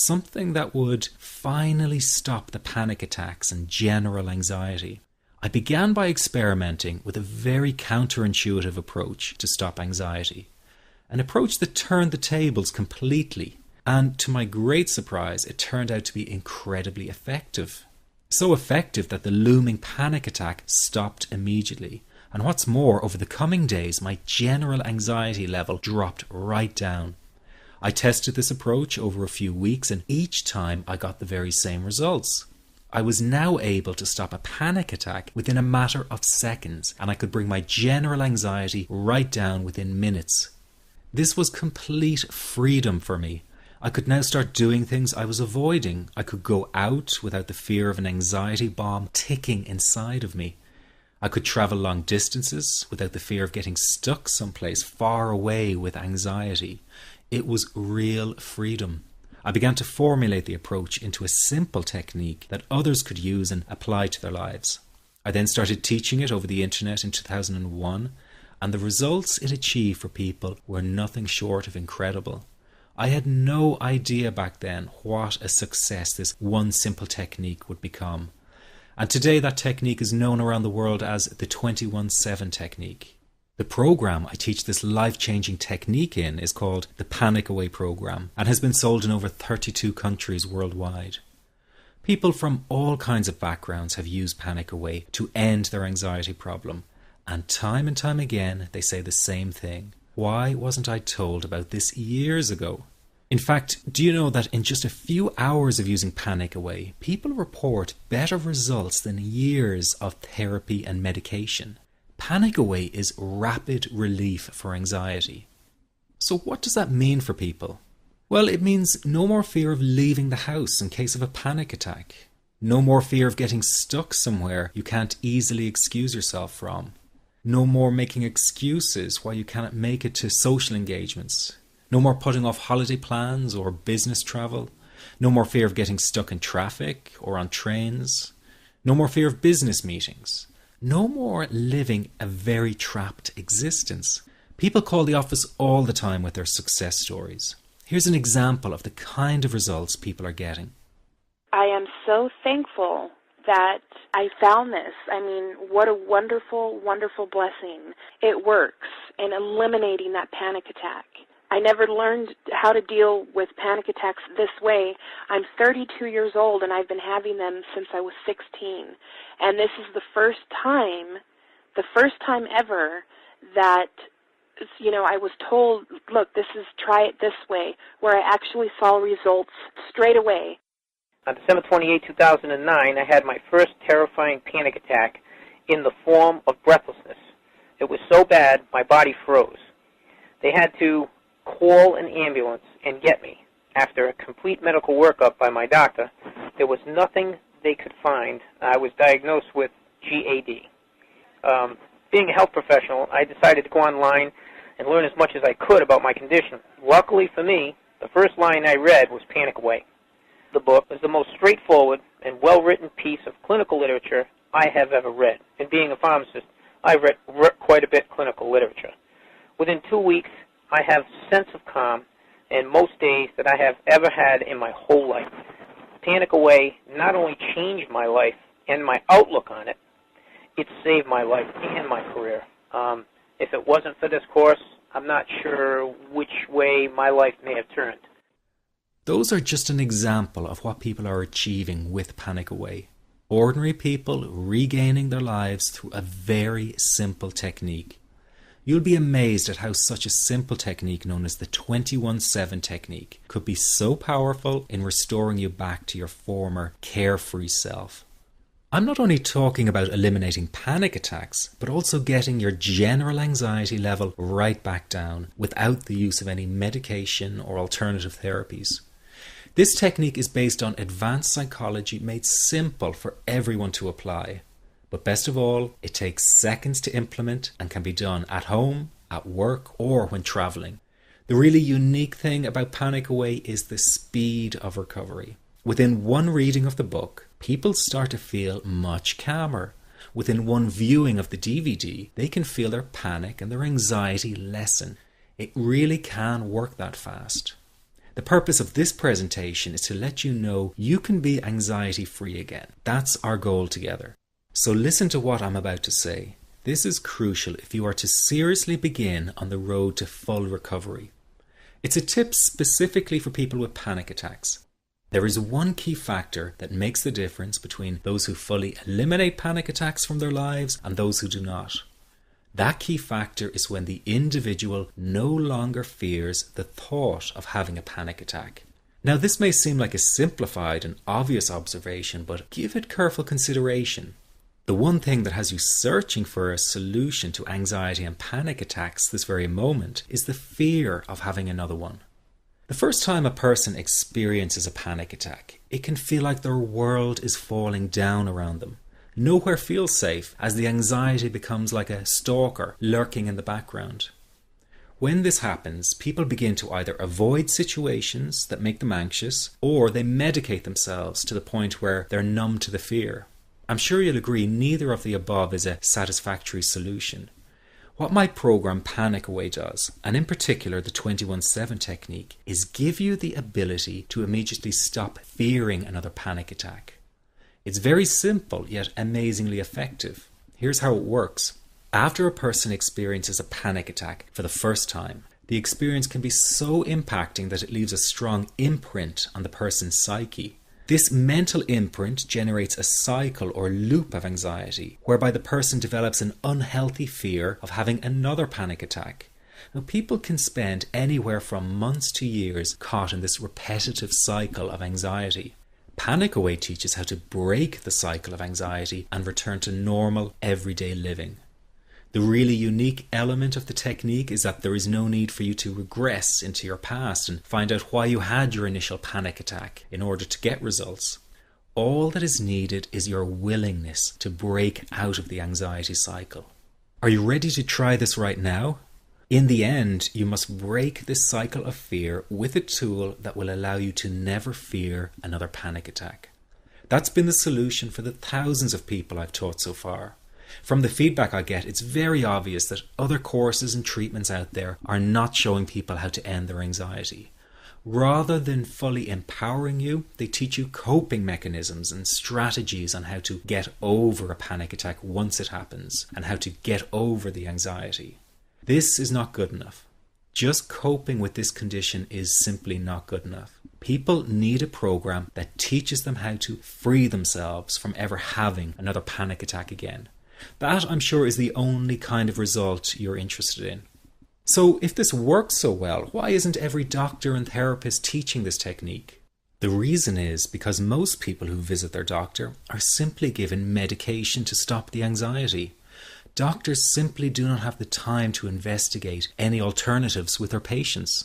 something that would finally stop the panic attacks and general anxiety. I began by experimenting with a very counterintuitive approach to stop anxiety, an approach that turned the tables completely, and to my great surprise, it turned out to be incredibly effective. So effective that the looming panic attack stopped immediately. And what's more, over the coming days, my general anxiety level dropped right down. I tested this approach over a few weeks, and each time I got the very same results. I was now able to stop a panic attack within a matter of seconds, and I could bring my general anxiety right down within minutes. This was complete freedom for me. I could now start doing things I was avoiding. I could go out without the fear of an anxiety bomb ticking inside of me. I could travel long distances without the fear of getting stuck someplace far away with anxiety. It was real freedom. I began to formulate the approach into a simple technique that others could use and apply to their lives. I then started teaching it over the internet in 2001, and the results it achieved for people were nothing short of incredible. I had no idea back then what a success this one simple technique would become. And today that technique is known around the world as the 21-7 technique. The program I teach this life-changing technique in is called the Panic Away program and has been sold in over 32 countries worldwide. People from all kinds of backgrounds have used Panic Away to end their anxiety problem. And time again they say the same thing. Why wasn't I told about this years ago? In fact, do you know that in just a few hours of using Panic Away, people report better results than years of therapy and medication? Panic Away is rapid relief for anxiety. So what does that mean for people? Well, it means no more fear of leaving the house in case of a panic attack. No more fear of getting stuck somewhere you can't easily excuse yourself from. No more making excuses why you cannot make it to social engagements. No more putting off holiday plans or business travel. No more fear of getting stuck in traffic or on trains. No more fear of business meetings. No more living a very trapped existence. People call the office all the time with their success stories. Here's an example of the kind of results people are getting. I am so thankful that I found this. I mean, what a wonderful, wonderful blessing. It works in eliminating that panic attack. I never learned how to deal with panic attacks this way. I'm 32 years old and I've been having them since I was 16. And this is the first time ever that, I was told, look, try it this way, where I actually saw results straight away. On December 28, 2009, I had my first terrifying panic attack in the form of breathlessness. It was so bad, my body froze. They had to call an ambulance and get me. After a complete medical workup by my doctor, there was nothing they could find. I was diagnosed with GAD. Being a health professional, I decided to go online and learn as much as I could about my condition. Luckily for me, the first line I read was Panic Away. The book is the most straightforward and well-written piece of clinical literature I have ever read. And being a pharmacist, I've read quite a bit of clinical literature. Within 2 weeks, I have a sense of calm and most days that I have ever had in my whole life. Panic Away not only changed my life and my outlook on it, it saved my life and my career. If it wasn't for this course, I'm not sure which way my life may have turned. Those are just an example of what people are achieving with Panic Away. Ordinary people regaining their lives through a very simple technique. You'll be amazed at how such a simple technique known as the 21-7 technique could be so powerful in restoring you back to your former carefree self. I'm not only talking about eliminating panic attacks, but also getting your general anxiety level right back down without the use of any medication or alternative therapies. This technique is based on advanced psychology made simple for everyone to apply. But best of all, it takes seconds to implement and can be done at home, at work, or when traveling. The really unique thing about Panic Away is the speed of recovery. Within one reading of the book, people start to feel much calmer. Within one viewing of the DVD, they can feel their panic and their anxiety lessen. It really can work that fast. The purpose of this presentation is to let you know you can be anxiety-free again. That's our goal together. So listen to what I'm about to say. This is crucial if you are to seriously begin on the road to full recovery. It's a tip specifically for people with panic attacks. There is one key factor that makes the difference between those who fully eliminate panic attacks from their lives and those who do not. That key factor is when the individual no longer fears the thought of having a panic attack. Now, this may seem like a simplified and obvious observation, but give it careful consideration. The one thing that has you searching for a solution to anxiety and panic attacks this very moment is the fear of having another one. The first time a person experiences a panic attack, it can feel like their world is falling down around them. Nowhere feels safe as the anxiety becomes like a stalker lurking in the background. When this happens, people begin to either avoid situations that make them anxious, or they medicate themselves to the point where they're numb to the fear. I'm sure you'll agree neither of the above is a satisfactory solution. What my program Panic Away does, and in particular the 21-7 technique, is give you the ability to immediately stop fearing another panic attack. It's very simple yet amazingly effective. Here's how it works. After a person experiences a panic attack for the first time, the experience can be so impacting that it leaves a strong imprint on the person's psyche. This mental imprint generates a cycle or loop of anxiety, whereby the person develops an unhealthy fear of having another panic attack. Now, people can spend anywhere from months to years caught in this repetitive cycle of anxiety. Panic Away teaches how to break the cycle of anxiety and return to normal, everyday living. The really unique element of the technique is that there is no need for you to regress into your past and find out why you had your initial panic attack in order to get results. All that is needed is your willingness to break out of the anxiety cycle. Are you ready to try this right now? In the end, you must break this cycle of fear with a tool that will allow you to never fear another panic attack. That's been the solution for the thousands of people I've taught so far. From the feedback I get, it's very obvious that other courses and treatments out there are not showing people how to end their anxiety. Rather than fully empowering you, they teach you coping mechanisms and strategies on how to get over a panic attack once it happens and how to get over the anxiety. This is not good enough. Just coping with this condition is simply not good enough. People need a program that teaches them how to free themselves from ever having another panic attack again. That, I'm sure, is the only kind of result you're interested in. So if this works so well, why isn't every doctor and therapist teaching this technique? The reason is because most people who visit their doctor are simply given medication to stop the anxiety. Doctors simply do not have the time to investigate any alternatives with their patients.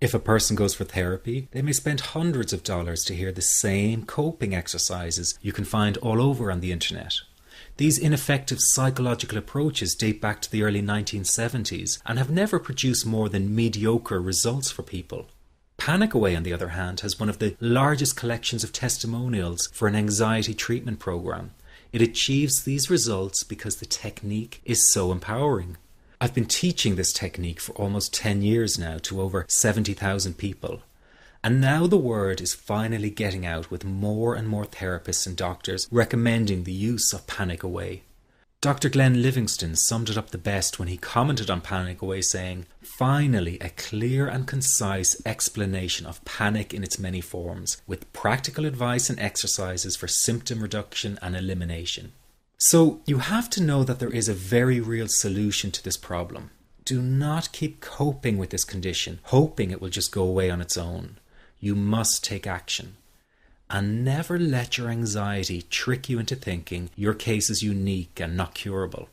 If a person goes for therapy, they may spend hundreds of dollars to hear the same coping exercises you can find all over on the internet. These ineffective psychological approaches date back to the early 1970s and have never produced more than mediocre results for people. Panic Away, on the other hand, has one of the largest collections of testimonials for an anxiety treatment program. It achieves these results because the technique is so empowering. I've been teaching this technique for almost 10 years now to over 70,000 people. And now the word is finally getting out with more and more therapists and doctors recommending the use of Panic Away. Dr. Glenn Livingston summed it up the best when he commented on Panic Away saying, "Finally, a clear and concise explanation of panic in its many forms, with practical advice and exercises for symptom reduction and elimination." So you have to know that there is a very real solution to this problem. Do not keep coping with this condition, hoping it will just go away on its own. You must take action. And never let your anxiety trick you into thinking your case is unique and not curable.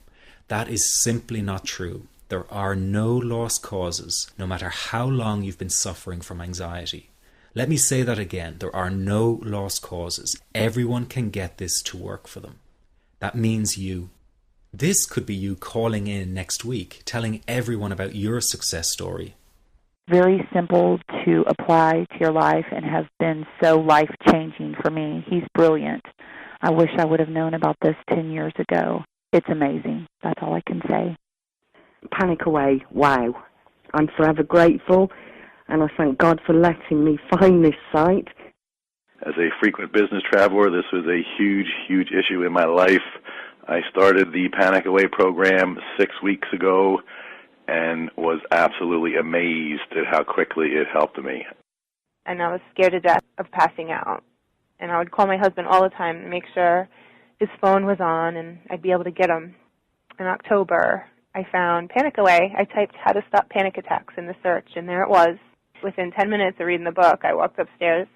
That is simply not true. There are no lost causes, no matter how long you've been suffering from anxiety. Let me say that again. There are no lost causes. Everyone can get this to work for them. That means you. This could be you calling in next week, telling everyone about your success story. Very simple to apply to your life and has been so life-changing for me. He's brilliant. I wish I would have known about this 10 years ago. It's amazing. That's all I can say. Panic Away, wow. I'm forever grateful. and I thank God for letting me find this site. As a frequent business traveler, this was a huge, huge issue in my life. I started the Panic Away program 6 weeks ago and was absolutely amazed at how quickly it helped me. And I was scared to death of passing out. And I would call my husband all the time to make sure his phone was on and I'd be able to get him. In October, I found Panic Away. I typed how to stop panic attacks in the search, and there it was. Within 10 minutes of reading the book, I walked upstairs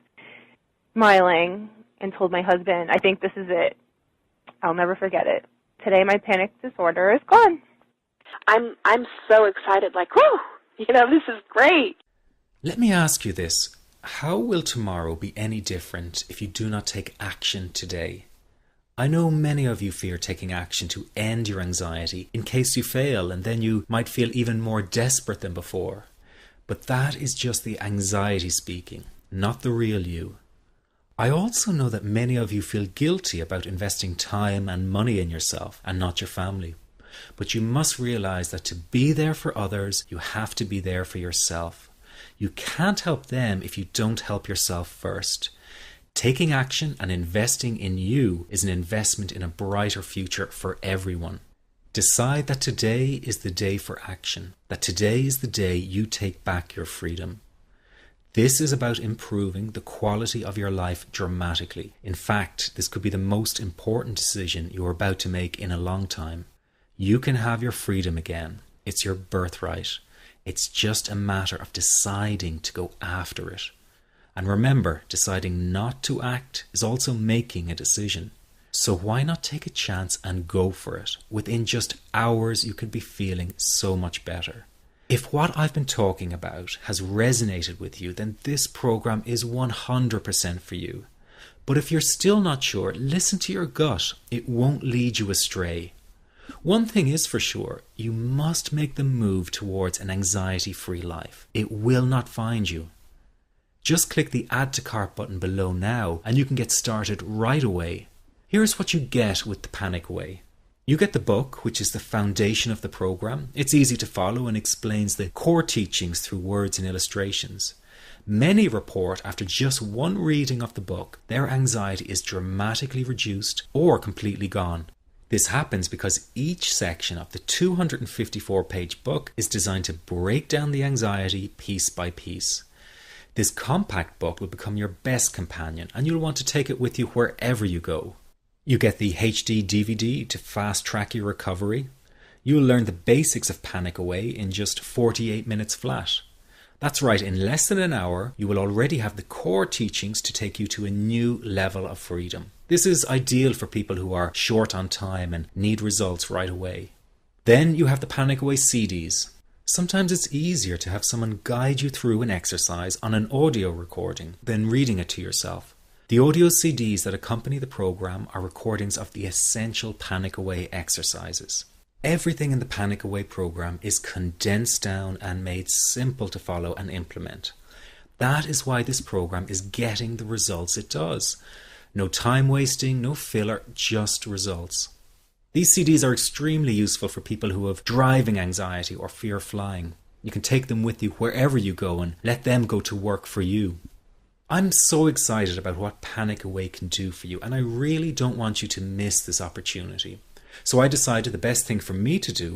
smiling and told my husband, I think this is it. I'll never forget it. Today my panic disorder is gone. I'm so excited, like, whoo, this is great. Let me ask you this. How will tomorrow be any different if you do not take action today? I know many of you fear taking action to end your anxiety in case you fail, and then you might feel even more desperate than before. But that is just the anxiety speaking, not the real you. I also know that many of you feel guilty about investing time and money in yourself and not your family. But you must realize that to be there for others, you have to be there for yourself. You can't help them if you don't help yourself first. Taking action and investing in you is an investment in a brighter future for everyone. Decide that today is the day for action, that today is the day you take back your freedom. This is about improving the quality of your life dramatically. In fact, this could be the most important decision you are about to make in a long time. You can have your freedom again. It's your birthright. It's just a matter of deciding to go after it. And remember, deciding not to act is also making a decision. So why not take a chance and go for it? Within just hours, you could be feeling so much better. If what I've been talking about has resonated with you, then this program is 100% for you. But if you're still not sure, listen to your gut. It won't lead you astray. One thing is for sure, you must make the move towards an anxiety-free life. It will not find you. Just click the Add to Cart button below now and you can get started right away. Here's what you get with the Panic Away. You get the book, which is the foundation of the program. It's easy to follow and explains the core teachings through words and illustrations. Many report after just one reading of the book, their anxiety is dramatically reduced or completely gone. This happens because each section of the 254-page book is designed to break down the anxiety piece by piece. This compact book will become your best companion and you'll want to take it with you wherever you go. You get the HD DVD to fast track your recovery. You'll learn the basics of Panic Away in just 48 minutes flat. That's right, in less than an hour, you will already have the core teachings to take you to a new level of freedom. This is ideal for people who are short on time and need results right away. Then you have the Panic Away CDs. Sometimes it's easier to have someone guide you through an exercise on an audio recording than reading it to yourself. The audio CDs that accompany the program are recordings of the essential Panic Away exercises. Everything in the Panic Away program is condensed down and made simple to follow and implement. That is why this program is getting the results it does. No time wasting, no filler, just results. These CDs are extremely useful for people who have driving anxiety or fear flying. You can take them with you wherever you go and let them go to work for you. I'm so excited about what Panic Away can do for you, and I really don't want you to miss this opportunity. So I decided the best thing for me to do